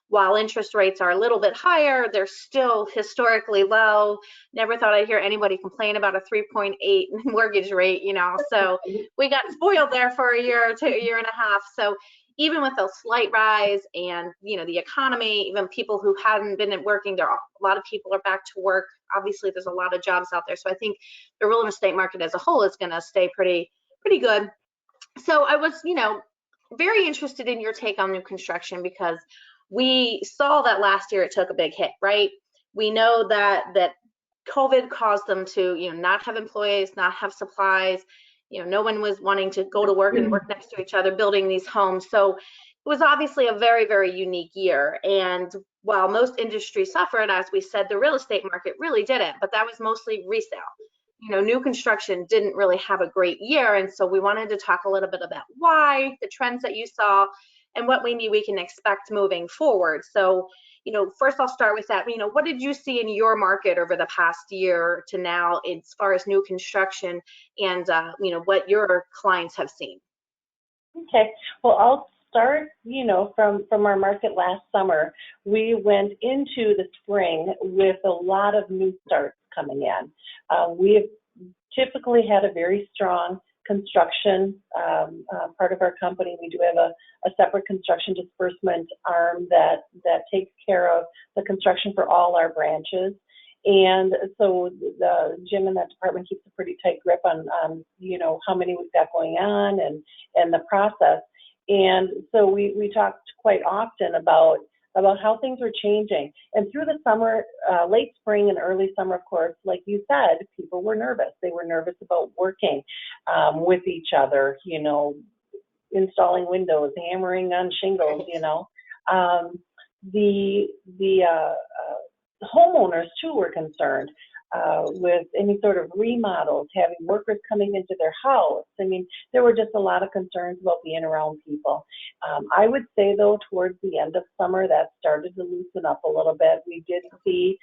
while interest rates are a little bit higher, they're still historically low. Never thought I'd hear anybody complain about a 3.8 mortgage rate, so we got spoiled there for a year or two, a year and a half. So even with a slight rise and, the economy, even people who hadn't been working, a lot of people are back to work. Obviously, there's a lot of jobs out there. So I think the real estate market as a whole is going to stay pretty good. So I was, very interested in your take on new construction, because we saw that last year it took a big hit, right? We know that COVID caused them to, not have employees, not have supplies. No one was wanting to go to work and work next to each other building these homes. So it was obviously a very, very unique year. And while most industries suffered, as we said, the real estate market really didn't, but that was mostly resale. New construction didn't really have a great year. And so we wanted to talk a little bit about why, the trends that you saw, and what maybe we can expect moving forward. So, first I'll start with that. What did you see in your market over the past year to now as far as new construction and, what your clients have seen? Okay, well, I'll start, from our market last summer. We went into the spring with a lot of new starts coming in. We have typically had a very strong construction part of our company. We do have a separate construction disbursement arm that takes care of the construction for all our branches. And so Jim in that department keeps a pretty tight grip on how many we've got going on and the process. And so we talked quite often about how things were changing. And through the summer, late spring and early summer, of course, like you said, people were nervous. They were nervous about working with each other, installing windows, hammering on shingles, The homeowners, too, were concerned with any sort of remodels, having workers coming into their house. I mean, there were just a lot of concerns about being around people. I would say, though, towards the end of summer, that started to loosen up a little bit. We did see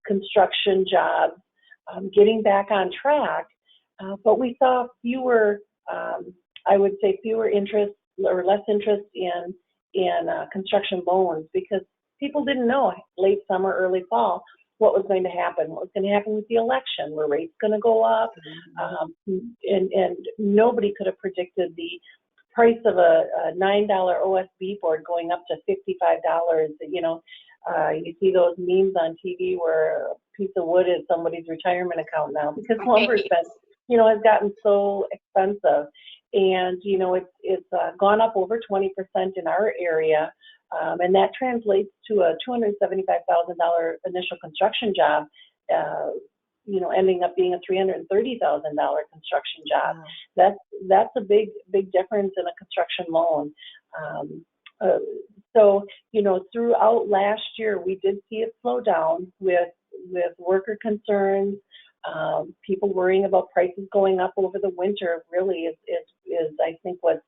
construction jobs getting back on track, but we saw fewer, I would say, fewer interest or less interest in construction loans, because people didn't know late summer, early fall what was going to happen. What was going to happen with the election? Were rates going to go up? And nobody could have predicted the price of a $9 OSB board going up to $55. You see those memes on TV where a piece of wood is somebody's retirement account now, because lumber's been, has gotten so expensive. And, it's gone up over 20% in our area. And that translates to a $275,000 initial construction job, ending up being a $330,000 construction job. Wow. That's a big difference in a construction loan. So, throughout last year, we did see it slow down with worker concerns. People worrying about prices going up over the winter really is I think, what's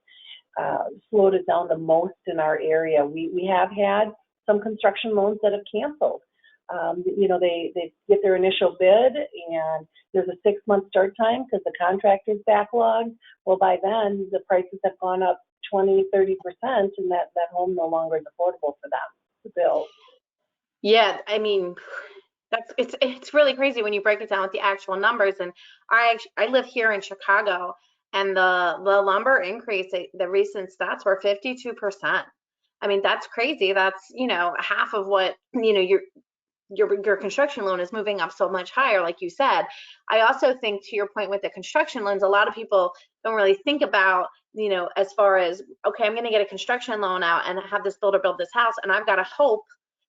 slowed it down the most in our area. We have had some construction loans that have canceled. They get their initial bid and there's a 6-month start time because the contract is backlogged. Well, by then the prices have gone up 20, 30%, and that home no longer is affordable for them to build. Yeah, I mean, it's really crazy when you break it down with the actual numbers. And I live here in Chicago, and the lumber increase, the recent stats were 52%. I mean, that's crazy. That's, half of what, your construction loan is moving up so much higher, like you said. I also think, to your point with the construction loans, a lot of people don't really think about, as far as, okay, I'm going to get a construction loan out and have this builder build this house, and I've got to hope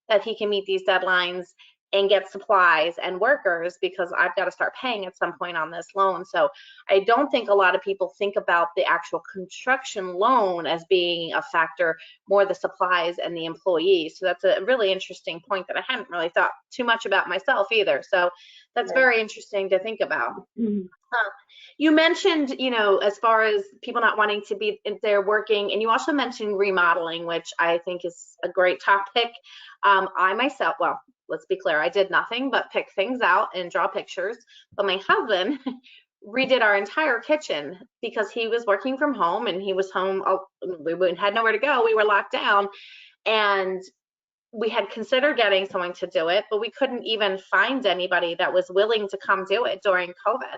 that he can meet these deadlines and get supplies and workers, because I've got to start paying at some point on this loan. So I don't think a lot of people think about the actual construction loan as being a factor, more the supplies and the employees. So that's a really interesting point that I hadn't really thought too much about myself either. So that's very interesting to think about. Mm-hmm. You mentioned, as far as people not wanting to be there working, and you also mentioned remodeling, which I think is a great topic. I myself, well, let's be clear, I did nothing but pick things out and draw pictures, but my husband redid our entire kitchen because he was working from home and he was home. We had nowhere to go. We were locked down, and we had considered getting someone to do it, but we couldn't even find anybody that was willing to come do it during COVID,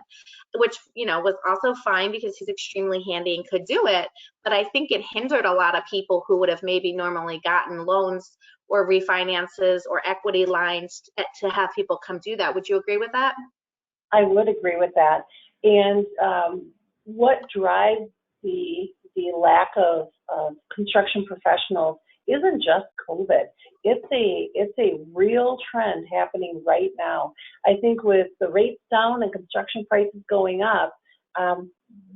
which, was also fine because he's extremely handy and could do it. But I think it hindered a lot of people who would have maybe normally gotten loans or refinances or equity lines to have people come do that. Would you agree with that? I would agree with that. And what drives the lack of construction professionals isn't just COVID. It's a real trend happening right now. I think with the rates down and construction prices going up,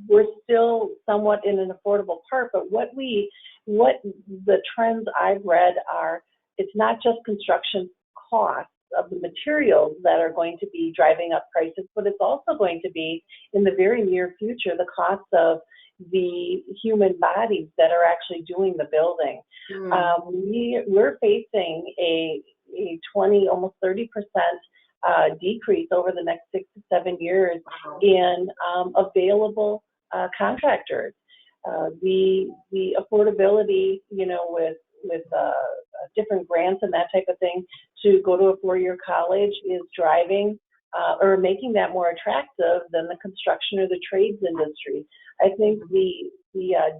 we're still somewhat in an affordable part. But what the trends I've read are, it's not just construction costs of the materials that are going to be driving up prices, but it's also going to be, in the very near future, the cost of the human bodies that are actually doing the building. We're facing a 20, almost 30% decrease over the next 6 to 7 years in available contractors. The affordability, with different grants and that type of thing to go to a 4-year college is driving or making that more attractive than the construction or the trades industry. I think the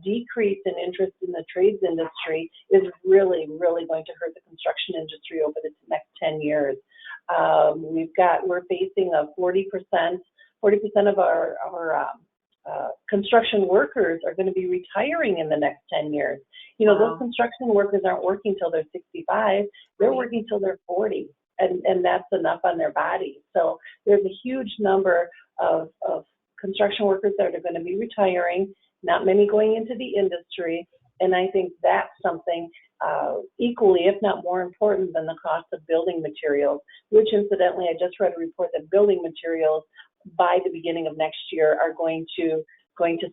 decrease in interest in the trades industry is really, really going to hurt the construction industry over the next 10 years. We're facing a 40% of our construction workers are going to be retiring in the next 10 years. Those construction workers aren't working till they're 65, they're working till they're 40, and that's enough on their body. So there's a huge number of construction workers that are going to be retiring, not many going into the industry, and I think that's something equally, if not more important than the cost of building materials, which incidentally, I just read a report that building materials by the beginning of next year are going to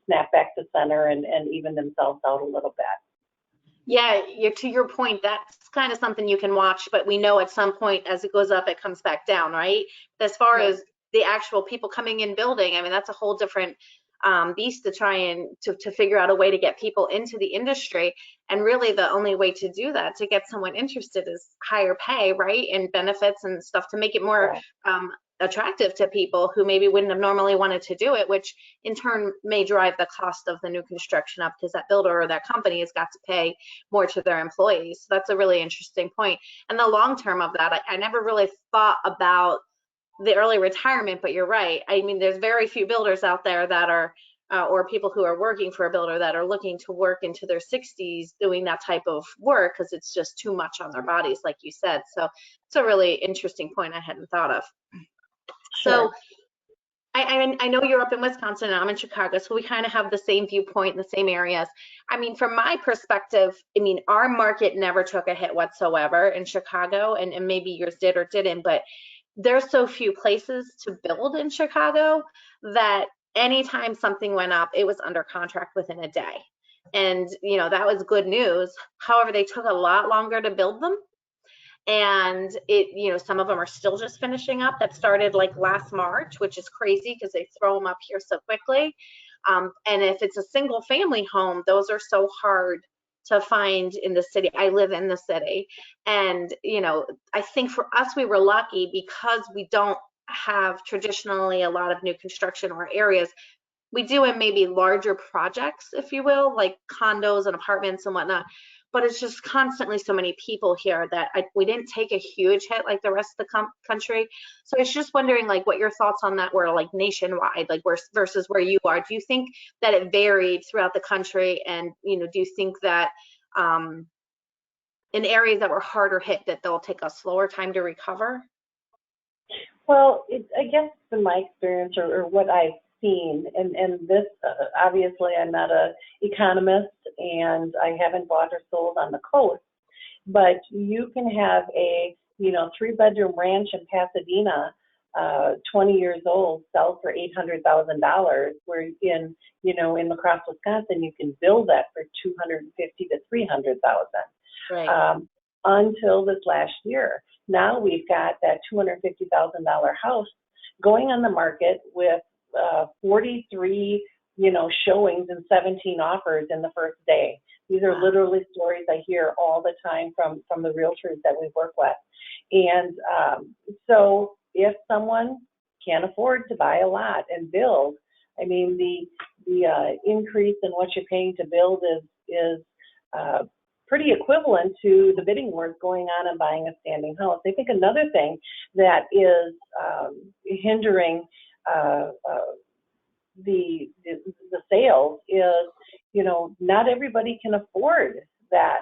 snap back to center and even themselves out a little bit. Yeah, to your point, that's kind of something you can watch, but we know at some point as it goes up, it comes back down, right? As far as the actual people coming in building, I mean, that's a whole different beast to try and to figure out a way to get people into the industry. And really the only way to do that, to get someone interested, is higher pay, right? And benefits and stuff to make it more attractive to people who maybe wouldn't have normally wanted to do it, which in turn may drive the cost of the new construction up because that builder or that company has got to pay more to their employees. So that's a really interesting point. And the long term of that, I never really thought about the early retirement, but you're right. I mean, there's very few builders out there that are, or people who are working for a builder that are looking to work into their 60s doing that type of work because it's just too much on their bodies, like you said. So it's a really interesting point I hadn't thought of. So I know you're up in Wisconsin and I'm in Chicago, so we kind of have the same viewpoint in the same areas. I mean, from my perspective, I mean, our market never took a hit whatsoever in Chicago, and maybe yours did or didn't, but there's so few places to build in Chicago that anytime something went up, it was under contract within a day. And, that was good news. However, they took a lot longer to build them. And some of them are still just finishing up. That started like last March, which is crazy because they throw them up here so quickly. And if it's a single family home, those are so hard to find in the city. I live in the city. And, I think for us, we were lucky because we don't have traditionally a lot of new construction or areas. We do in maybe larger projects, if you will, like condos and apartments and whatnot. But it's just constantly so many people here that we didn't take a huge hit like the rest of the country. So I was just wondering, like, what your thoughts on that were, like, nationwide, like versus where you are. Do you think that it varied throughout the country? And, do you think that in areas that were harder hit that they'll take a slower time to recover? Well, I guess in my experience or what I've seen, and this, obviously I'm not an economist and I haven't bought or sold on the coast, but you can have a 3-bedroom ranch in Pasadena, 20 years old, sell for $800,000, where in La Crosse, Wisconsin, you can build that for $250,000 to $300,000. Right. Until this last year. Now we've got that $250,000 house going on the market with 43, showings and 17 offers in the first day. These are Wow. literally stories I hear all the time from the realtors that we work with. And so if someone can't afford to buy a lot and build, I mean, the increase in what you're paying to build is pretty equivalent to the bidding wars going on and buying a standing house. I think another thing that is hindering the sales is, you know, not everybody can afford that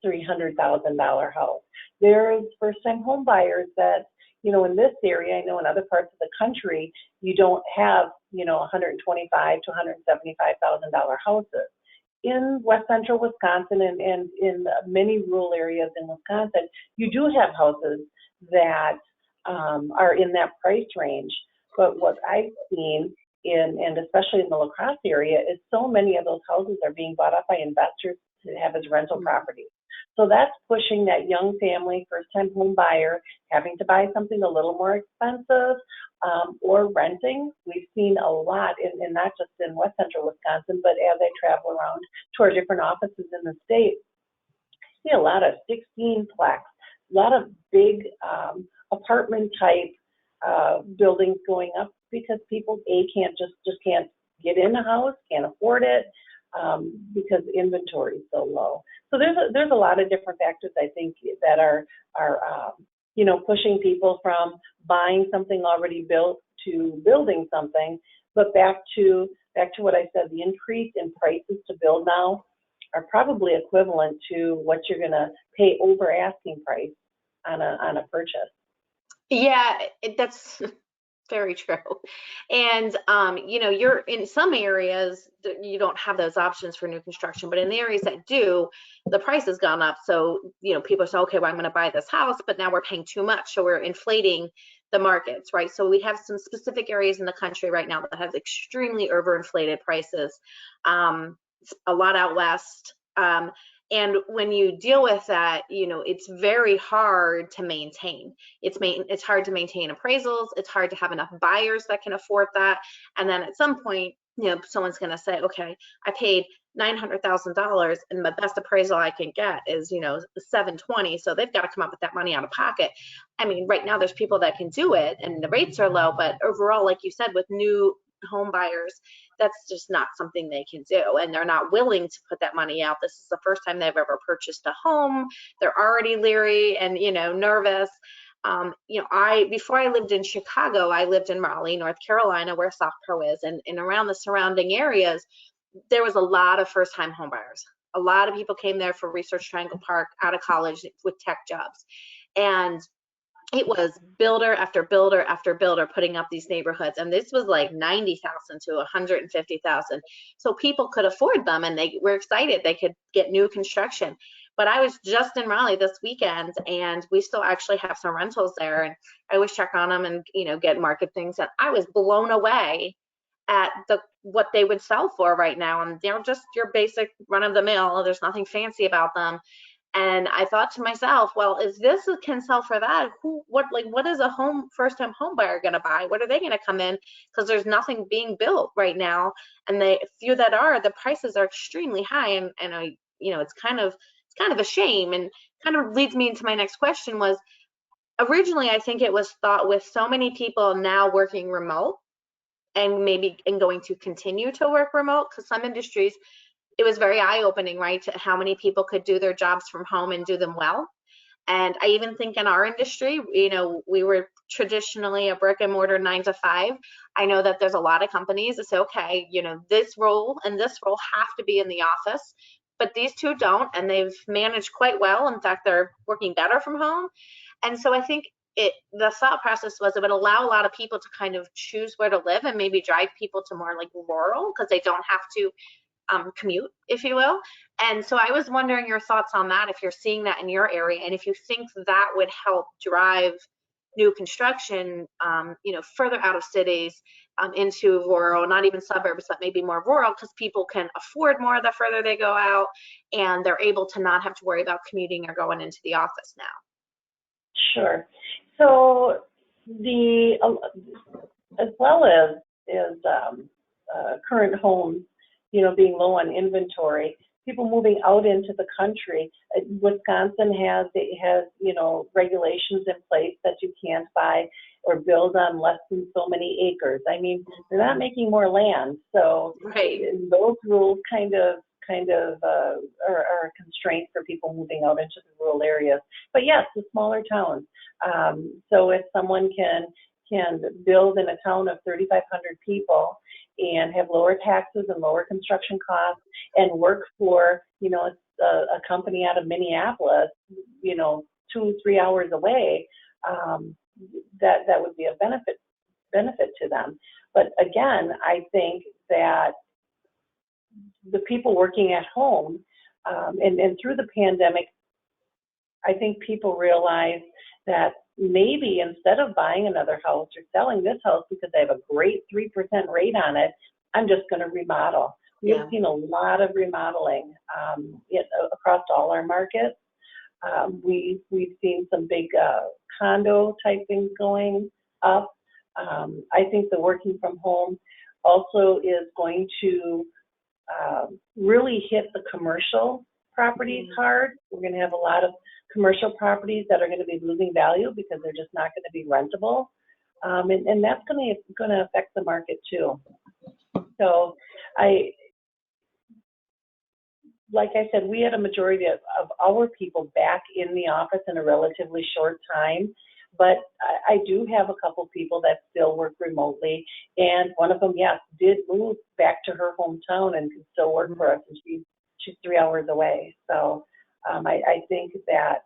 $300,000 house. There's first-time home buyers that, you know, in this area, I know in other parts of the country, you don't have, you know, $125,000 to $175,000 houses. In West Central Wisconsin and in many rural areas in Wisconsin, you do have houses that are in that price range. But what I've seen and especially in the La Crosse area, is so many of those houses are being bought up by investors to have as rental properties. So that's pushing that young family, first-time home buyer, having to buy something a little more expensive or renting. We've seen a lot, in not just in West Central Wisconsin, but as I travel around to our different offices in the state, I see a lot of 16-plex, a lot of big apartment-type buildings going up because people, can't get in a house, can't afford it, because inventory is so low. So there's a lot of different factors, I think, that are you know, pushing people from buying something already built to building something. But back to what I said, the increase in prices to build now are probably equivalent to what you're going to pay over asking price on a purchase. Yeah, that's very true. And, you know, you're in some areas you don't have those options for new construction, but in the areas that do, the price has gone up. So, you know, people say, okay, well, I'm going to buy this house, but now we're paying too much. So we're inflating the markets, right? So we have some specific areas in the country right now that have extremely overinflated prices, a lot out west. And when you deal with that, you know, it's very hard to maintain. It's hard to maintain appraisals. It's hard to have enough buyers that can afford that. And then at some point, you know, someone's going to say, okay, I paid $900,000 and the best appraisal I can get is, you know, $720. So they've got to come up with that money out of pocket. I mean, right now there's people that can do it and the rates are low, but overall, like you said, with new home buyers, that's just not something they can do, and they're not willing to put that money out. This is the first time they've ever purchased a home. They're already leery and, you know, nervous. You know, before I lived in Chicago, I lived in Raleigh, North Carolina, where SoftPro is, and around the surrounding areas, there was a lot of first-time home buyers. A lot of people came there for Research Triangle Park out of college with tech jobs, and it was builder after builder after builder putting up these neighborhoods, and this was like 90,000 to 150,000. So people could afford them, and they were excited they could get new construction. But I was just in Raleigh this weekend, and we still actually have some rentals there, and I always check on them and, you know, get market things. And I was blown away at what they would sell for right now, and they're just your basic run of the mill. There's nothing fancy about them. And I thought to myself, well, if this can sell for that, what is a first-time home buyer going to buy? What are they going to come in? Because there's nothing being built right now, and the few that are, the prices are extremely high, and I, you know, it's kind of a shame, and kind of leads me into my next question. Was originally, I think it was thought with so many people now working remote and going to continue to work remote, because some industries, it was very eye-opening, right, to how many people could do their jobs from home and do them well. And I even think in our industry, you know, we were traditionally a brick and mortar 9 to 5. I know that there's a lot of companies that say, okay, you know, this role and this role have to be in the office, but these two don't, and they've managed quite well. In fact, they're working better from home. And so I think the thought process was it would allow a lot of people to kind of choose where to live and maybe drive people to more like rural, because they don't have to commute, if you will. And so I was wondering your thoughts on that, if you're seeing that in your area, and if you think that would help drive new construction, you know, further out of cities into rural, not even suburbs, but maybe more rural, because people can afford more the further they go out, and they're able to not have to worry about commuting or going into the office now. Sure. So as well as current homes, you know, being low on inventory, people moving out into the country. Wisconsin has regulations in place that you can't buy or build on less than so many acres. I mean, they're not making more land, so Right. those rules kind of are a constraint for people moving out into the rural areas. But yes, the smaller towns. So if someone can build in a town of 3,500 people and have lower taxes and lower construction costs and work for, a company out of Minneapolis, 2-3 hours away, that would be a benefit to them. But again, I think that the people working at home, and through the pandemic, I think people realize that maybe instead of buying another house or selling this house because they have a great 3% rate on it, I'm just going to remodel. We've seen a lot of remodeling across all our markets. We've seen some big condo type things going up. I think the working from home also is going to really hit the commercial properties hard. We're going to have a lot of commercial properties that are going to be losing value because they're just not going to be rentable, and that's going to affect the market too. So like I said, we had a majority of our people back in the office in a relatively short time, but I do have a couple people that still work remotely, and one of them, yes, did move back to her hometown and can still work for us, and she's 3 hours away. So I think that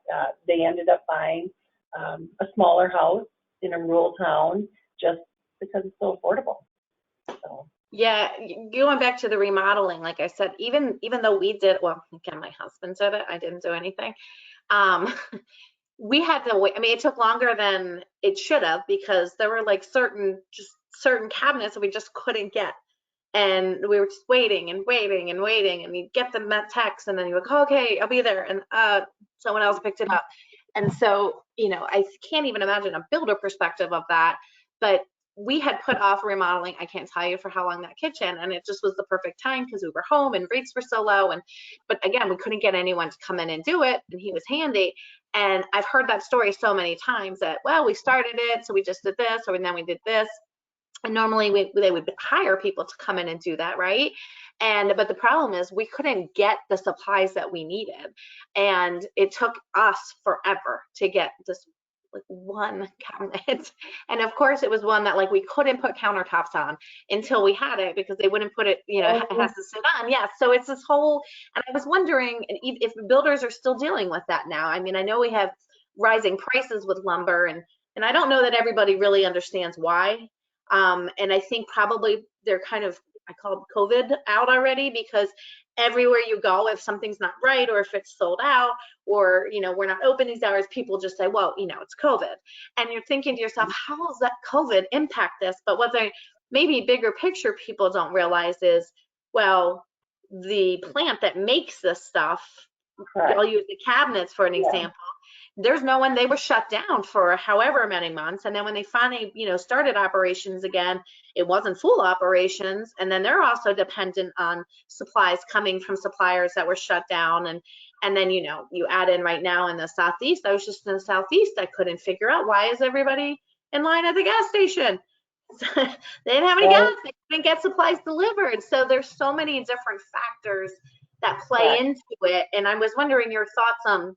they ended up buying a smaller house in a rural town just because it's so affordable. So. Yeah, going back to the remodeling, like I said, even though we did, well, again, my husband did it, I didn't do anything. We had to wait. I mean, it took longer than it should have because there were like certain cabinets that we just couldn't get. And we were just waiting and waiting and waiting, and you'd get the text, and then you would go, okay, I'll be there, and someone else picked it up. And so, I can't even imagine a builder perspective of that, but we had put off remodeling, I can't tell you for how long, that kitchen, and it just was the perfect time because we were home and rates were so low, but again, we couldn't get anyone to come in and do it, and he was handy. And I've heard that story so many times that, well, we started it, so we just did this, or then we did this. And normally they would hire people to come in and do that, right? But the problem is we couldn't get the supplies that we needed. And it took us forever to get this one cabinet. And of course it was one that we couldn't put countertops on until we had it because they wouldn't put it, it has to sit on. Yeah. So it's this whole, and I was wondering if builders are still dealing with that now. I mean, I know we have rising prices with lumber, and I don't know that everybody really understands why. And I think probably they're kind of, I call COVID out already, because everywhere you go, if something's not right, or if it's sold out, or, we're not open these hours, people just say, well, it's COVID. And you're thinking to yourself, how does that COVID impact this? But what they maybe bigger picture people don't realize is, well, the plant that makes this stuff, I'll use the cabinets for an example. There's no one, they were shut down for however many months. And then when they finally, started operations again, it wasn't full operations. And then they're also dependent on supplies coming from suppliers that were shut down. And then, you add in right now in the Southeast, I was just in the Southeast, I couldn't figure out why is everybody in line at the gas station? They didn't have any gas, they couldn't get supplies delivered. So there's so many different factors that play into it. And I was wondering your thoughts on,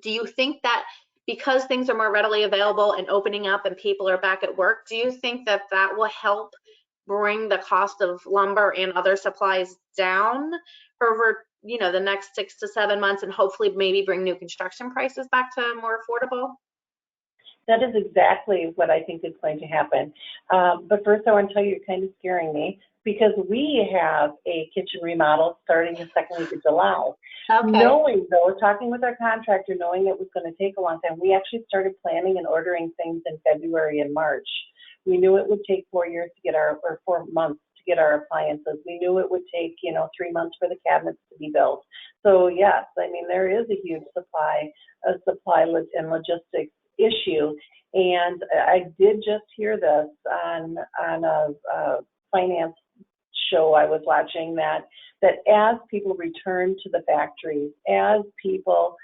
do you think that because things are more readily available and opening up and people are back at work, do you think that will help bring the cost of lumber and other supplies down over, the next 6 to 7 months, and hopefully maybe bring new construction prices back to more affordable? That is exactly what I think is going to happen. But first I want to tell you, you're kind of scaring me, because we have a kitchen remodel starting the second week of July. Okay. Knowing, though, talking with our contractor, knowing it was going to take a long time, we actually started planning and ordering things in February and March. We knew it would take 4 years to get or 4 months to get our appliances. We knew it would take, 3 months for the cabinets to be built. So yes, I mean, there is a huge supply and logistics issue. And I did just hear this on a finance show I was watching, that that as people return to the factories, as people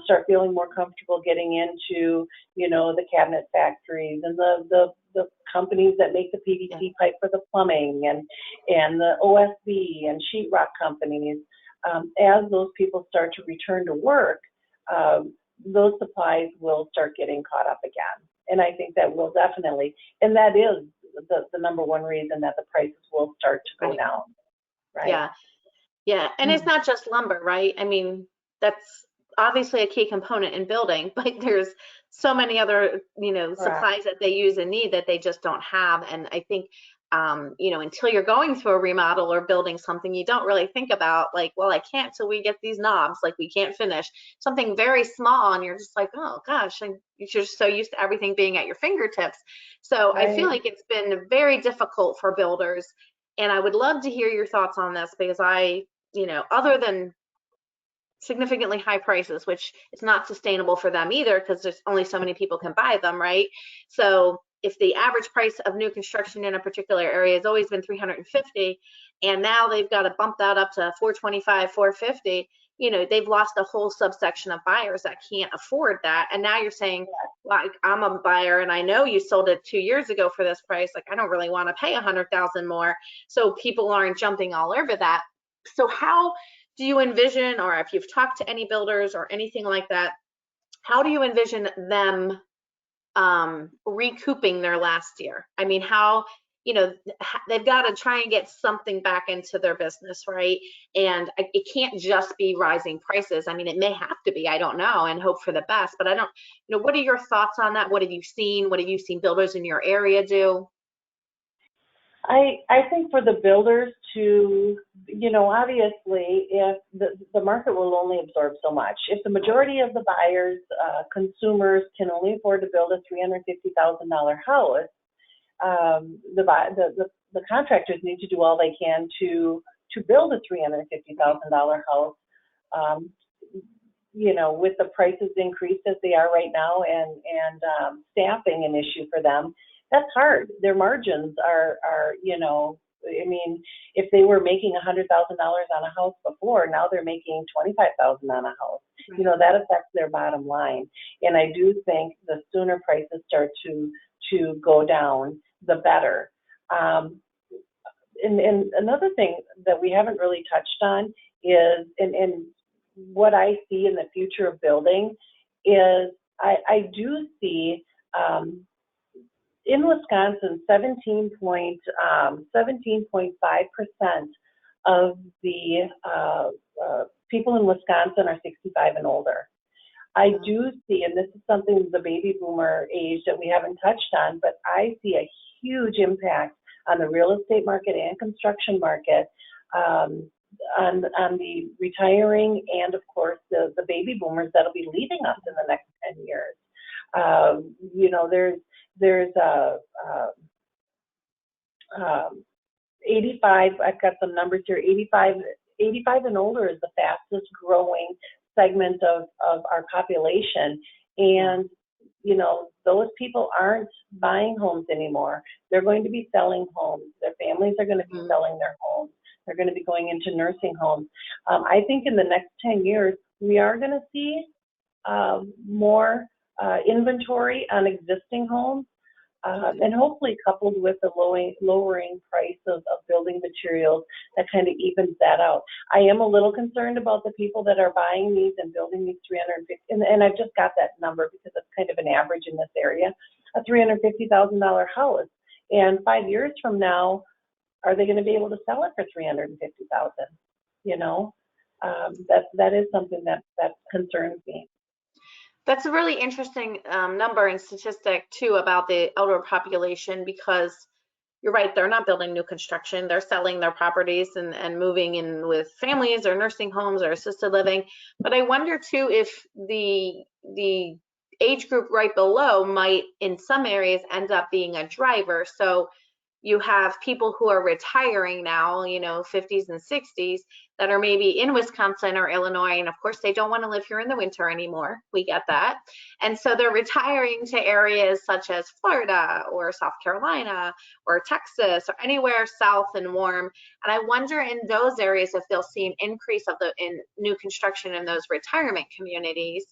start feeling more comfortable getting into, you know, the cabinet factories and the companies that make the PVC pipe for the plumbing and the OSB and sheetrock companies, as those people start to return to work, those supplies will start getting caught up again. And I think that will definitely, and that is the number one reason that the prices will start to go down, right? Yeah, yeah, and it's not just lumber, right? I mean, that's obviously a key component in building, but there's so many other, you know, supplies that they use and need that they just don't have. And I think, you know, until you're going through a remodel or building something, you don't really think about like, well, I can't till we get these knobs, like we can't finish something very small, and you're just like, oh gosh, and you're just so used to everything being at your fingertips. So I feel like it's been very difficult for builders, and I would love to hear your thoughts on this because you know, other than significantly high prices, which is not sustainable for them either because there's only so many people can buy them, right? So if the average price of new construction in a particular area has always been 350 and now they've got to bump that up to 425, 450, you know, they've lost a whole subsection of buyers that can't afford that. And now you're saying, like, I'm a buyer and I know you sold it 2 years ago for this price. Like, I don't really want to pay 100,000 more. So people aren't jumping all over that. So how do you envision, or if you've talked to any builders or anything like that, how do you envision them recouping their last year? I mean, how, you know, they've got to try and get something back into their business, right? And it can't just be rising prices. I mean, it may have to be, I don't know, and hope for the best, but I don't, you know, what are your thoughts on that? What have you seen? What have you seen builders in your area do? I think for the builders to, you know, obviously, if the market will only absorb so much. If the majority of the buyers, consumers can only afford to build a $350,000 house, the contractors need to do all they can to build a $350,000 house. You know, with the prices increased as they are right now and staffing an issue for them, that's hard. Their margins are, you know, I mean, if they were making $100,000 on a house before, now they're making $25,000 on a house. Right. You know, that affects their bottom line. And I do think the sooner prices start to go down, the better. And another thing that we haven't really touched on is, and what I see in the future of building is I do see, in Wisconsin, 17.5% of the people in Wisconsin are 65 and older. I do see, and this is something, the baby boomer age that we haven't touched on, but I see a huge impact on the real estate market and construction market, on the retiring and, of course, the baby boomers that'll be leaving us in the next 10 years. You know, there's 85, I've got some numbers here, 85 and older is the fastest growing segment of our population. And, you know, those people aren't buying homes anymore. They're going to be selling homes. Their families are going to be selling their homes. They're going to be going into nursing homes. I think in the next 10 years, we are going to see more inventory on existing homes, and hopefully coupled with the lowering price of building materials that kind of evens that out. I am a little concerned about the people that are buying these and building these 350, and I've just got that number because it's kind of an average in this area, a $350,000 house. And 5 years from now, are they going to be able to sell it for $350,000? You know, that is something that concerns me. That's a really interesting number and statistic too about the elder population, because you're right, they're not building new construction, they're selling their properties and moving in with families or nursing homes or assisted living. But I wonder too if the age group right below might in some areas end up being a driver. So, you have people who are retiring now, you know, 50s and 60s, that are maybe in Wisconsin or Illinois, and of course they don't want to live here in the winter anymore. We get that. And so they're retiring to areas such as Florida or South Carolina or Texas or anywhere south and warm. And I wonder in those areas if they'll see an increase of in new construction in those retirement communities.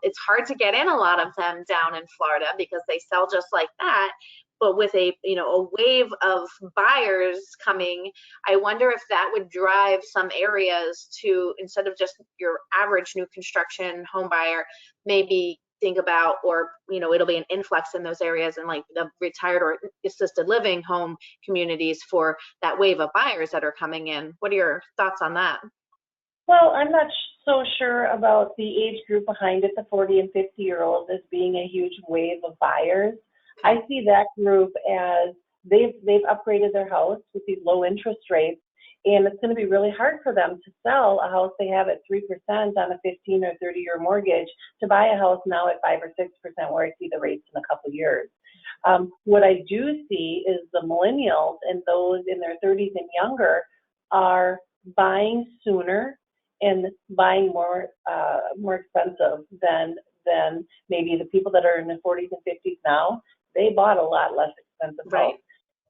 It's hard to get in a lot of them down in Florida because they sell just like that. But with a wave of buyers coming, I wonder if that would drive some areas to, instead of just your average new construction home buyer, maybe think about, or it'll be an influx in those areas and like the retired or assisted living home communities for that wave of buyers that are coming in. What are your thoughts on that? Well, I'm not so sure about the age group behind it, the 40 and 50-year-olds, as being a huge wave of buyers. I see that group as they've upgraded their house with these low interest rates, and it's going to be really hard for them to sell a house they have at 3% on a 15 or 30-year mortgage to buy a house now at 5 or 6%, where I see the rates in a couple of years. What I do see is the millennials and those in their 30s and younger are buying sooner and buying more expensive than maybe the people that are in the 40s and 50s now. They bought a lot less expensive house.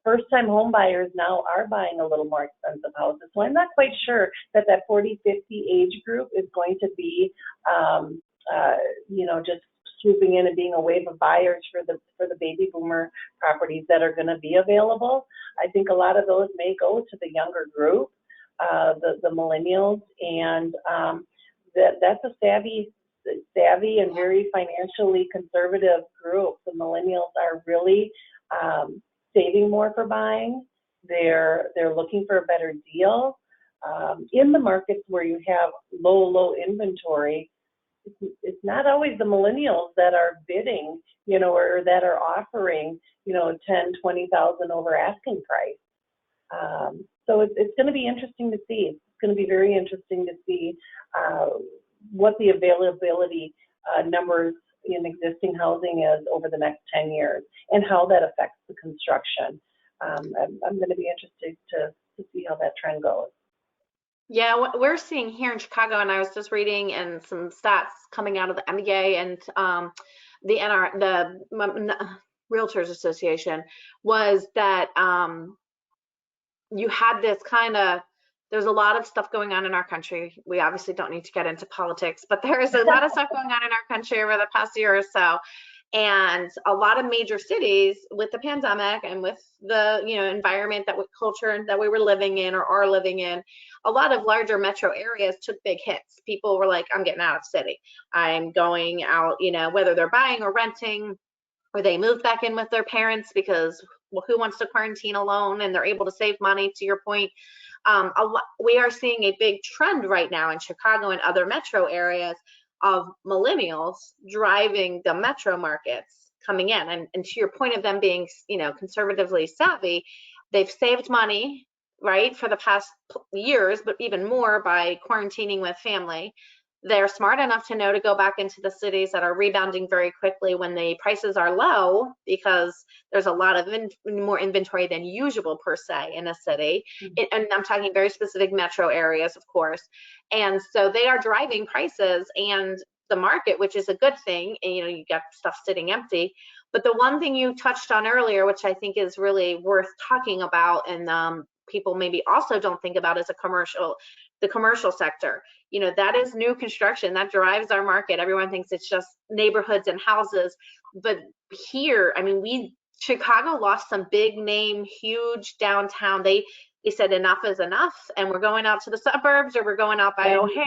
First-time home buyers now are buying a little more expensive houses. So I'm not quite sure that 40, 50 age group is going to be, just swooping in and being a wave of buyers for the baby boomer properties that are going to be available. I think a lot of those may go to the younger group, the millennials, and that's a savvy and very financially conservative group. The millennials are really saving more for buying. They're looking for a better deal. In the markets where you have low inventory, it's not always the millennials that are bidding, or that are offering, 10, 20,000 over asking price. So it's going to be interesting to see. It's going to be very interesting to see what the availability numbers in existing housing is over the next 10 years and how that affects the construction. I'm going to be interested to see how that trend goes. Yeah, what we're seeing here in Chicago, and I was just reading and some stats coming out of the MBA and the Realtors Association, was that you had this there's a lot of stuff going on in our country. We obviously don't need to get into politics, but there is a lot of stuff going on in our country over the past year or so. And a lot of major cities, with the pandemic and with the environment, culture that we were living in or are living in, a lot of larger metro areas took big hits. People were like, I'm getting out of the city. I'm going out, whether they're buying or renting, or they moved back in with their parents because, well, who wants to quarantine alone, and they're able to save money, to your point. We are seeing a big trend right now in Chicago and other metro areas of millennials driving the metro markets coming in. And to your point of them being, conservatively savvy, they've saved money, right, for the past years, but even more by quarantining with family. They're smart enough to know to go back into the cities that are rebounding very quickly when the prices are low, because there's a lot of more inventory than usual per se in a city. And I'm talking very specific metro areas, of course. And so they are driving prices and the market, which is a good thing. And, you got stuff sitting empty. But the one thing you touched on earlier, which I think is really worth talking about, and people maybe also don't think about, is the commercial sector. That is new construction that drives our market. Everyone thinks it's just neighborhoods and houses, but here, Chicago lost some big name, huge downtown. They said enough is enough, and we're going out to the suburbs, or we're going out by O'Hare.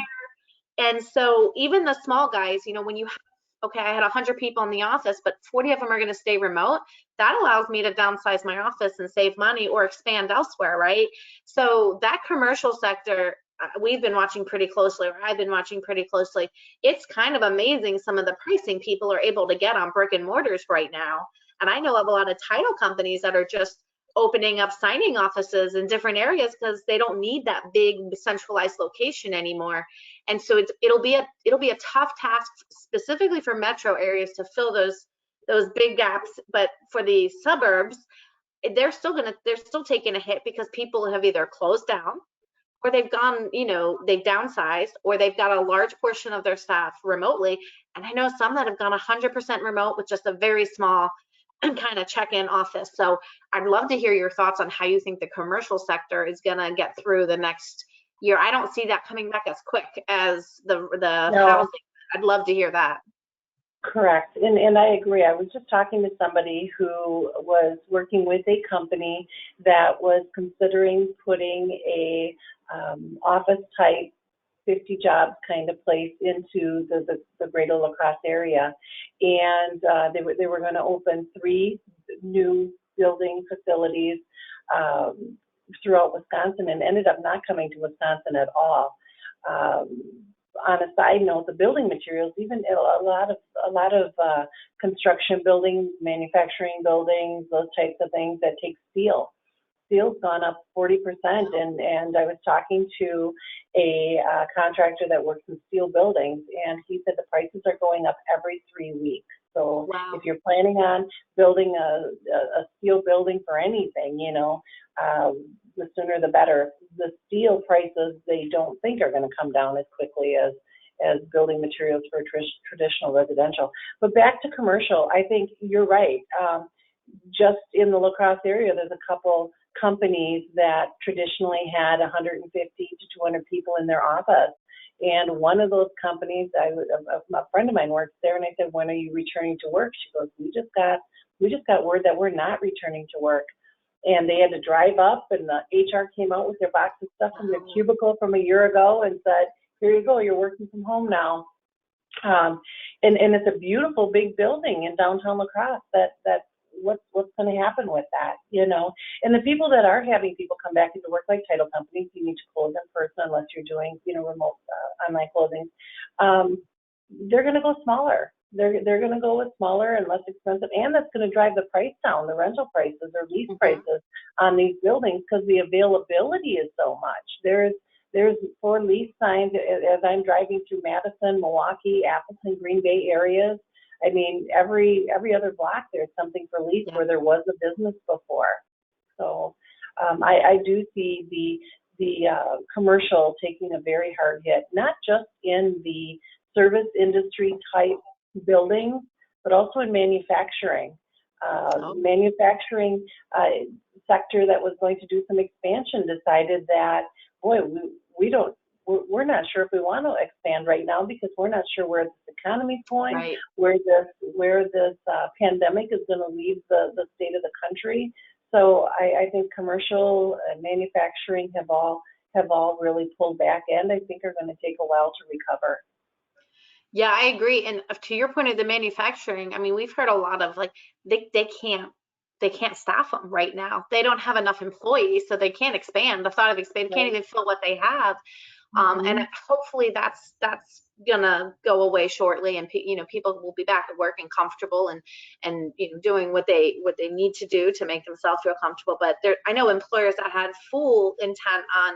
And so even the small guys, when you have, okay, I had 100 people in the office, but 40 of them are going to stay remote. That allows me to downsize my office and save money or expand elsewhere, right? So that commercial sector, we've been watching pretty closely, or I've been watching pretty closely. It's kind of amazing some of the pricing people are able to get on brick and mortars right now. And I know of a lot of title companies that are just opening up signing offices in different areas because they don't need that big centralized location anymore. And so it'll be a tough task specifically for metro areas to fill those big gaps. But for the suburbs, they're still taking a hit because people have either closed down or they've gone, they've downsized, or they've got a large portion of their staff remotely. And I know some that have gone 100% remote with just a very small kind of check-in office. So I'd love to hear your thoughts on how you think the commercial sector is going to get through the next year. I don't see that coming back as quick as the No. housing. I'd love to hear that. Correct. And I agree. I was just talking to somebody who was working with a company that was considering putting a office type 50 jobs kind of place into the greater La Crosse area. And they were going to open 3 new building facilities throughout Wisconsin, and ended up not coming to Wisconsin at all. On a side note, the building materials, even a lot of construction buildings, manufacturing buildings, those types of things that take steel. Steel's gone up 40%, and I was talking to a contractor that works in steel buildings, and he said the prices are going up every 3 weeks. So Wow. If you're planning on building a steel building for anything, the sooner the better. The steel prices, they don't think are going to come down as quickly as building materials for traditional residential. But back to commercial, I think you're right. Just in the La Crosse area, there's a couple companies that traditionally had 150 to 200 people in their office. And one of those companies, a friend of mine works there, and I said, "When are you returning to work?" She goes, we just got word that we're not returning to work." And they had to drive up, and the HR came out with their box of stuff from their cubicle from a year ago and said, "Here you go, you're working from home now." And it's a beautiful big building in downtown La Crosse. What's going to happen with that, And the people that are having people come back into work, like title companies, you need to close in person unless you're doing, remote online closings. They're going to go smaller. They're going to go with smaller and less expensive, and that's going to drive the price down, the rental prices or lease prices on these buildings, because the availability is so much. There's 4 lease signs as I'm driving through Madison, Milwaukee, Appleton, Green Bay areas. I mean, every other block there's something for lease where there was a business before. So I do see the commercial taking a very hard hit, not just in the service industry type buildings, but also in manufacturing. Manufacturing sector that was going to do some expansion decided that, boy, we're not sure if we want to expand right now, because we're not sure where this economy's going, right, where this pandemic is going to leave the state of the country. So I think commercial and manufacturing have all really pulled back, and I think are going to take a while to recover. Yeah, I agree. And to your point of the manufacturing, I mean, we've heard a lot of they can't staff them right now. They don't have enough employees, so they can't expand. The thought of expanding can't even fill what they have. And hopefully that's gonna go away shortly, and people will be back at work and comfortable and doing what they need to do to make themselves feel comfortable. But I know employers that had full intent on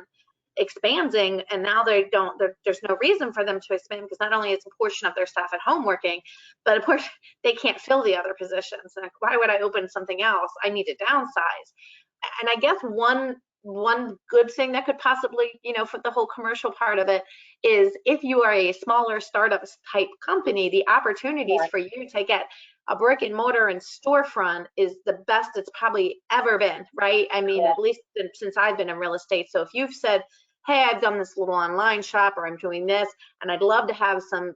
expanding, and now they don't. There's no reason for them to expand, because not only is a portion of their staff at home working, but a portion they can't fill the other positions. Like, why would I open something else? I need to downsize. And I guess one good thing that could possibly, for the whole commercial part of it, is if you are a smaller startup type company, the opportunities for you to get a brick and mortar and storefront is the best it's probably ever been, right? I mean, at least since I've been in real estate. So if you've said, "Hey, I've done this little online shop, or I'm doing this, and I'd love to have some,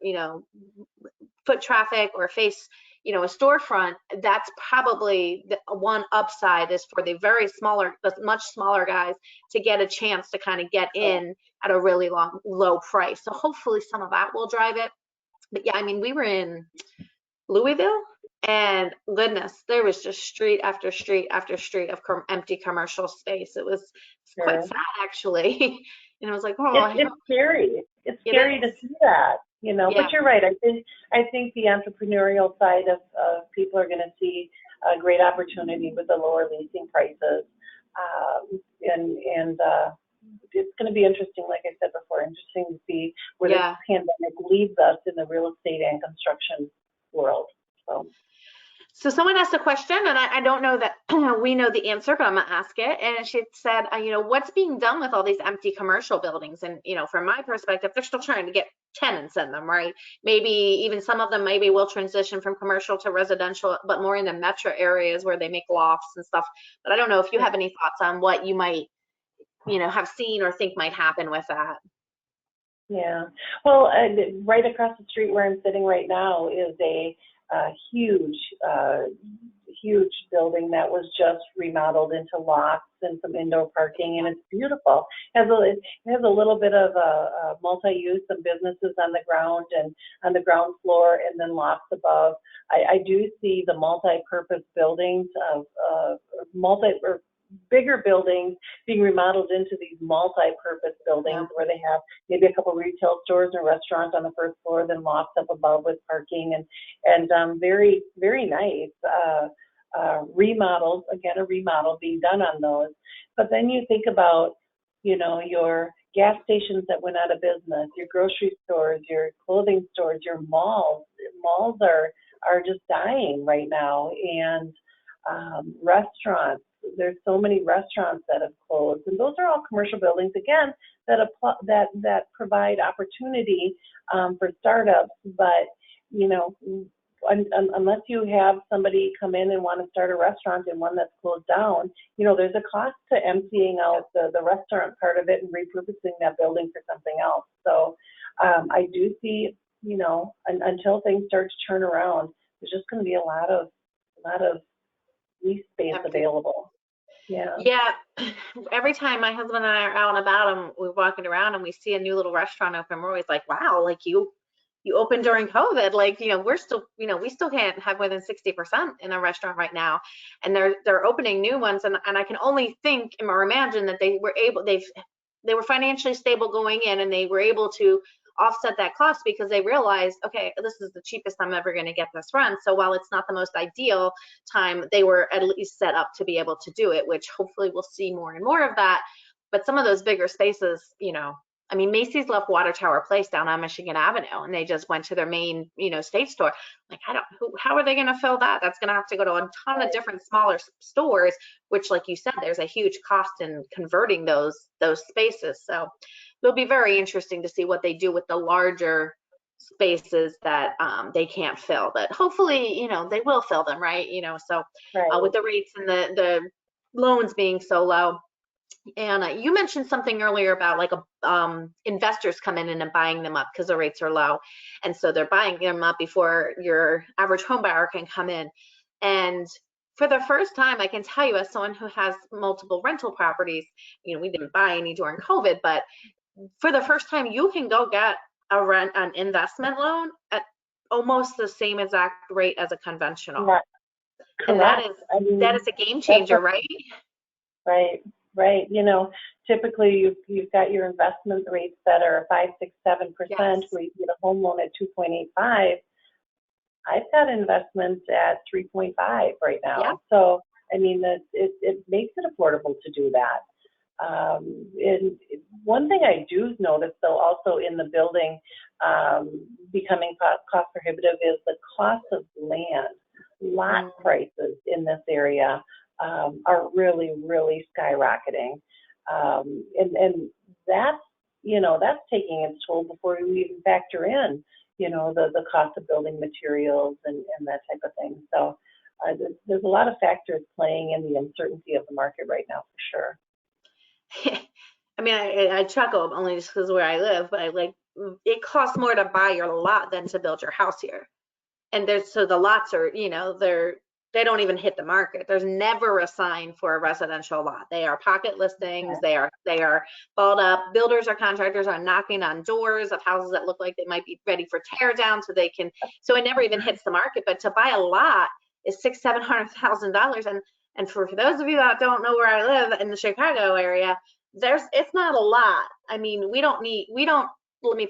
foot traffic or face, a storefront," that's probably the one upside, is for the much smaller guys to get a chance to kind of get in at a really low price. So hopefully some of that will drive it. But yeah, I mean, we were in Louisville, and goodness, there was just street after street after street of empty commercial space. It was quite sad, actually. And I was like, oh, it's scary. It's scary to see that, But you're right. I think the entrepreneurial side of people are going to see a great opportunity with the lower leasing prices, and it's going to be interesting. Like I said before, interesting to see where this pandemic leads us in the real estate and construction world. So someone asked a question, and I don't know that we know the answer, but I'm gonna ask it. And she said, what's being done with all these empty commercial buildings? And from my perspective, they're still trying to get tenants in them, right? Maybe even some of them maybe will transition from commercial to residential, but more in the metro areas where they make lofts and stuff. But I don't know if you have any thoughts on what you might, have seen or think might happen with that. Yeah. Well, right across the street where I'm sitting right now is a huge, huge building that was just remodeled into lots and some indoor parking, and it's beautiful. It has a little bit of a multi-use, some businesses on the ground and on the ground floor, and then lots above. I do see the multi-purpose buildings of or bigger buildings being remodeled into these multi-purpose buildings where they have maybe a couple retail stores and restaurants on the first floor, then lofts up above with parking and very, very nice remodels. Again, a remodel being done on those. But then you think about, your gas stations that went out of business, your grocery stores, your clothing stores, your malls. Malls are just dying right now, and restaurants. There's so many restaurants that have closed, and those are all commercial buildings again that provide opportunity for startups. But unless you have somebody come in and want to start a restaurant in one that's closed down, there's a cost to emptying out the restaurant part of it and repurposing that building for something else. So I do see, until things start to turn around, there's just going to be a lot of lease space available. Yeah. Yeah. Every time my husband and I are out and about and we're walking around and we see a new little restaurant open, we're always like, wow, like you opened during COVID. Like, we're still, we still can't have more than 60% in a restaurant right now. And they're opening new ones. And I can only think or imagine that they were financially stable going in, and they were able to offset that cost because they realized, okay, this is the cheapest I'm ever going to get this rent. So while it's not the most ideal time, they were at least set up to be able to do it, which hopefully we'll see more and more of that. But some of those bigger spaces, Macy's left Water Tower Place down on Michigan Avenue, and they just went to their main, state store. Like, how are they going to fill that? That's going to have to go to a ton of different smaller stores, which, like you said, there's a huge cost in converting those spaces. So it'll be very interesting to see what they do with the larger spaces that they can't fill. But hopefully, they will fill them, right? So with the rates and the loans being so low. And you mentioned something earlier about like investors coming in and buying them up because the rates are low. And so they're buying them up before your average home buyer can come in. And for the first time, I can tell you, as someone who has multiple rental properties, we didn't buy any during COVID, but for the first time, you can go get an investment loan at almost the same exact rate as a conventional. Right. And that is a game changer, right? Right. Typically you've got your investment rates that are 5, 6, 7%, where you get a home loan at 2.85. I've got investments at 3.5 right now. Yeah. So, it makes it affordable to do that. And one thing I do notice, though, also in the building becoming cost prohibitive is the cost of land. Lot prices in this area are really, really skyrocketing. And that's taking its toll before we even factor in, the cost of building materials and that type of thing. So there's a lot of factors playing in the uncertainty of the market right now, for sure. I chuckle only just because where I live, but it costs more to buy your lot than to build your house here. And so the lots are, they don't even hit the market. There's never a sign for a residential lot. They are pocket listings. They are balled up. Builders or contractors are knocking on doors of houses that look like they might be ready for tear down, so it never even hits the market. But to buy a lot is $600,000-$700,000. And for those of you that don't know where I live in the Chicago area, it's not a lot. Let me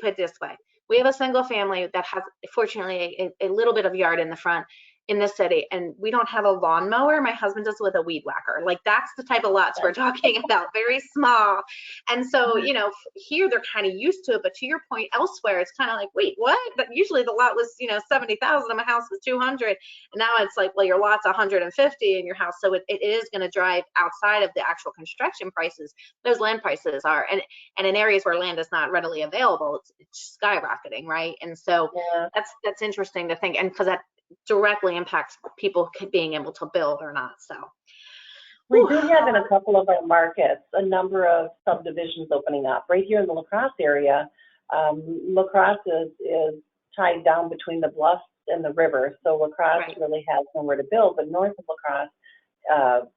put it this way. We have a single family that has, fortunately, a little bit of yard in the front, in the city, and we don't have a lawnmower. My husband does with a weed whacker. Like, that's the type of lots we're talking about, very small. And so, you know, here they're kind of used to it, but to your point, elsewhere, it's kind of like, wait, what? But usually the lot was, you know, 70,000 and my house was 200. And now it's like, well, your lot's 150 in your house. So it is going to drive outside of the actual construction prices. Those land prices are, and in areas where land is not readily available, it's skyrocketing, right? And so that's interesting to think, and because that directly impacts people being able to build or not. So we do have in a couple of our markets a number of subdivisions opening up. Right here in the La Crosse area, La Crosse is tied down between the bluffs and the river, so La Crosse really has nowhere to build. But north of La Crosse,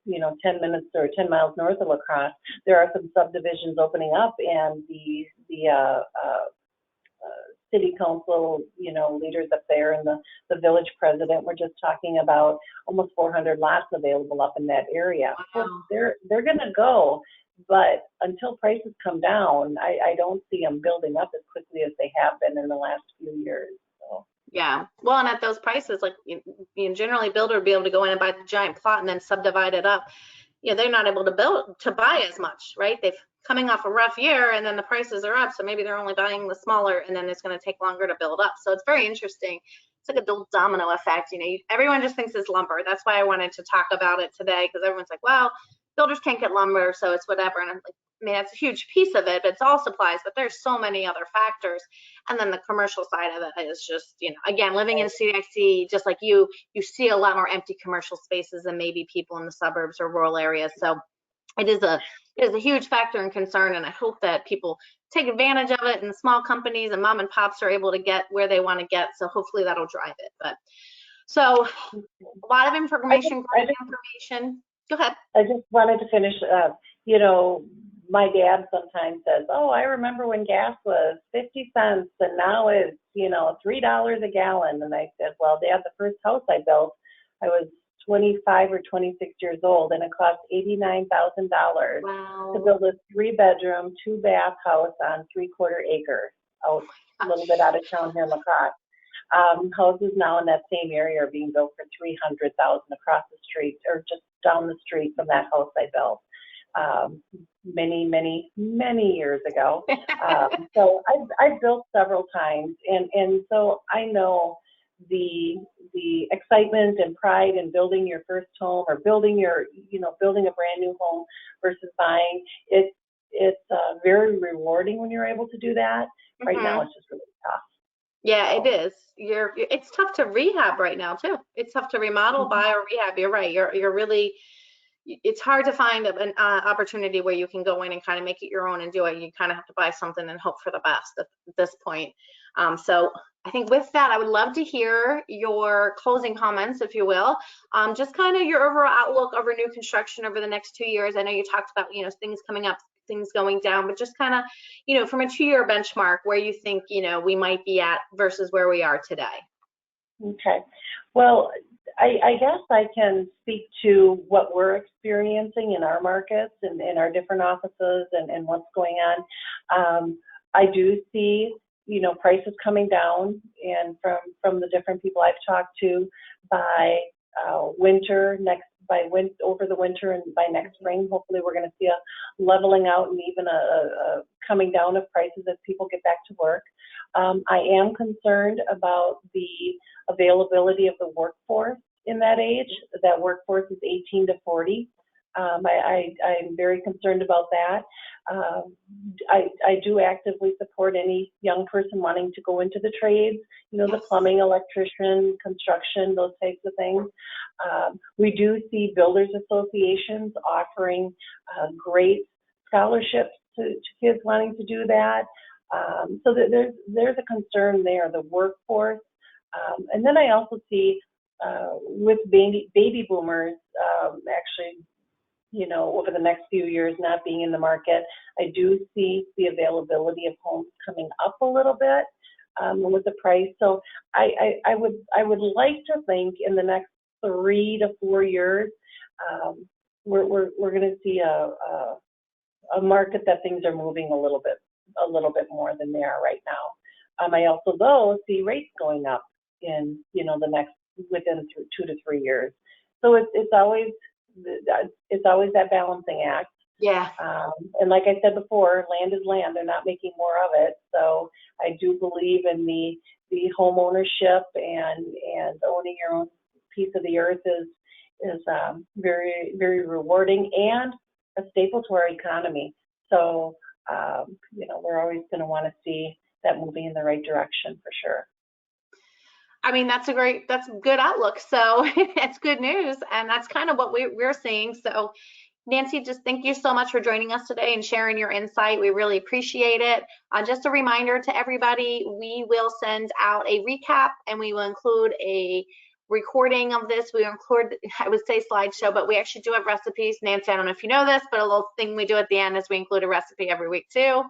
you know, 10 minutes or 10 miles north of La Crosse, there are some subdivisions opening up, and the city council, you know, leaders up there and the village president were just talking about almost 400 lots available up in that area. Wow. So they're going to go, but until prices come down, I don't see them building up as quickly as they have been in the last few years. So. Yeah, well, and at those prices, like, you generally builder would be able to go in and buy the giant plot and then subdivide it up. You know, they're not able to buy as much, right? They've coming off a rough year, and then the prices are up, so maybe they're only buying the smaller, and then it's going to take longer to build up. So it's very interesting. It's like a little domino effect. You know, everyone just thinks it's lumber. That's why I wanted to talk about it today, because everyone's like, well, builders can't get lumber, so it's whatever. And I'm like, I mean, that's a huge piece of it, but it's all supplies, but there's so many other factors. And then the commercial side of it is just, you know, again, living in CIC, just like you see a lot more empty commercial spaces than maybe people in the suburbs or rural areas. So it is a huge factor and concern, and I hope that people take advantage of it, and small companies and mom and pops are able to get where they want to get. So hopefully that'll drive it. But so a lot of information, great information. Go ahead. I just wanted to finish up. You know, my dad sometimes says, oh, I remember when gas was 50 cents and now it's, you know, $3 a gallon. And I said, well, Dad, the first house I built, I was 25 or 26 years old, and it cost $89,000 to build a 3-bedroom, 2-bath house on 3/4 acres out a little bit out of town here in La Crosse. Houses now in that same area are being built for $300,000 across the street, or just down the street from that house I built many years ago. So I've built several times, and so I know the excitement and pride in building your first home, or building building a brand new home versus buying. It's very rewarding when you're able to do that. Right now, it's just really tough. Yeah, it is. It's tough to rehab right now too. It's tough to remodel, buy, or rehab. You're right. You're really. It's hard to find an opportunity where you can go in and kind of make it your own and do it. You kind of have to buy something and hope for the best at this point. So I think with that, I would love to hear your closing comments, if you will. Just kind of your overall outlook over new construction over the next 2 years. I know you talked about, you know, things coming up, things going down, but just kind of, you know, from a 2-year benchmark, where you think, you know, we might be at versus where we are today. Okay. Well, I guess I can speak to what we're experiencing in our markets and in our different offices and what's going on. I do see, you know, prices coming down, and from the different people I've talked to, by over the winter and by next spring, hopefully we're going to see a leveling out and even a coming down of prices as people get back to work. I am concerned about the availability of the workforce in that age. That workforce is 18 to 40. I'm very concerned about that. I do actively support any young person wanting to go into the trades, you know, the plumbing, electrician, construction, those types of things. We do see builders associations offering great scholarships to kids wanting to do that. So there's a concern there, the workforce. And then I also see with baby boomers actually, you know, over the next few years not being in the market, I do see the availability of homes coming up a little bit with the price. So I would like to think in the next 3 to 4 years, we're going to see a market that things are moving a little bit more than they are right now. I also, though, see rates going up in, you know, the next within 2 to 3 years. So it's always that balancing act. Yeah. And like I said before, land is land. They're not making more of it. So I do believe in the home ownership, and owning your own piece of the earth is very, very rewarding and a staple to our economy. So, we're always going to want to see that moving in the right direction for sure. I mean, that's a good outlook. So it's good news. And that's kind of what we're seeing. So Nancy, just thank you so much for joining us today and sharing your insight. We really appreciate it. Just a reminder to everybody, we will send out a recap, and we will include a recording of this. We will include, I would say slideshow, but we actually do have recipes. Nancy, I don't know if you know this, but a little thing we do at the end is we include a recipe every week too.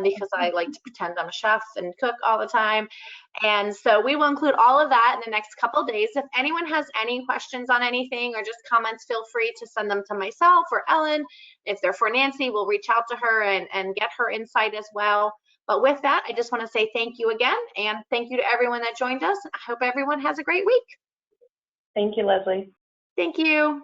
Because I like to pretend I'm a chef and cook all the time. And so we will include all of that in the next couple of days. If anyone has any questions on anything or just comments, feel free to send them to myself or Ellen. If they're for Nancy, we'll reach out to her and get her insight as well. But with that, I just want to say thank you again, and thank you to everyone that joined us. I hope everyone has a great week. Thank you, Leslie. Thank you.